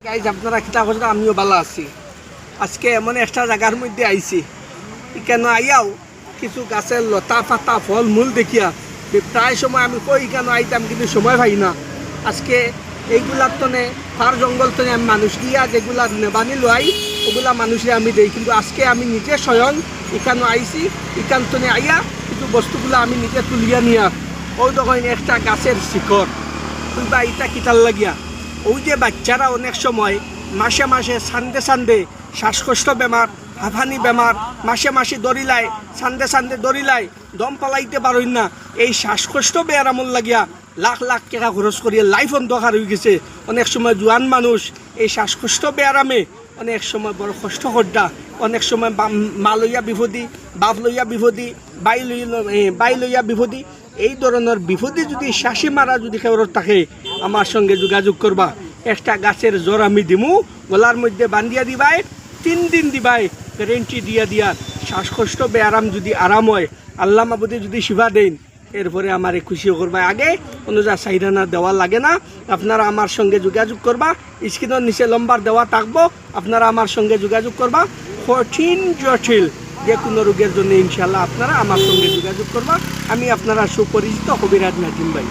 Guys আপনারা কিতা করছেন, আমিও ভালো আছি। আজকে এমন একটা জায়গার মধ্যে আইছি, কেন আইয়াও কিছু গাছের লতা পাতা ফল মূল দেখিয়া প্রায় সময় আমি কই কেন আইতাম, কিন্তু সময় পাই না। আজকে এইগুলার তনে ফার জঙ্গল তনে আমি মানুষ গিয়া যেগুলা নেবানি লোয়াই ওগুলা মানুষে আমি দেই, কিন্তু আজকে আমি নিজে স্বয়ং এখানে আইছি। এখান তনে আইয়া কিছু বস্তুগুলো আমি নিজে তুলিয়া নিয়া ওই তখন একটা গাছের শিকড় তুলবা এটা কিতার লাগিয়া। ওই যে বাচ্চারা অনেক সময় মাসে মাসে সান্দে শ্বাসকষ্ট বেমার, হাঁফানি বেমার মাসে মাসে দরিলায়, সান্দে দরিলায়, দম পালাইতে পারই না। এই শ্বাসকষ্ট বেয়ারামল লাগিয়া লাখ লাখ টাকা খরচ করিয়া লাইফ অন্ধকার হয়ে গেছে। অনেক সময় জোয়ান মানুষ এই শ্বাসকষ্ট বেয়ারামে অনেক সময় বড় কষ্ট করডা, অনেক সময় মা লইয়া বিপদী, বাপ লইয়া বিপদী, বাই লইয়া বিপদী। এই ধরনের বিপদে যদি শ্বাসি মারা যদি কেউ থাকে, আমার সঙ্গে যোগাযোগ করবা। একটা গাছের জ্বর আমি দিমু, গলার মধ্যে বান্ধিয়া দিবাই, 3 দিন দিবাই, গ্যারেন্টি দিয়া শ্বাসকষ্ট বেআরাম যদি আরাম হয়, আল্লাহ মাবুদে যদি শিবা দেন, এরপরে আমারে খুশিও করবা। আগে কোনো যা চাহিদানা দেওয়া লাগে না। আপনারা আমার সঙ্গে যোগাযোগ করবা, স্ক্রিনের নিচে লম্বার দেওয়া থাকবো, আপনারা আমার সঙ্গে যোগাযোগ করবা। কঠিন জটিল যে কোনো রোগের জন্য ইনশাল্লাহ আপনারা আমার সঙ্গে যোগাযোগ করবা। আমি আপনারা সুপরিচিত কবিরাজ নাজিম ভাই।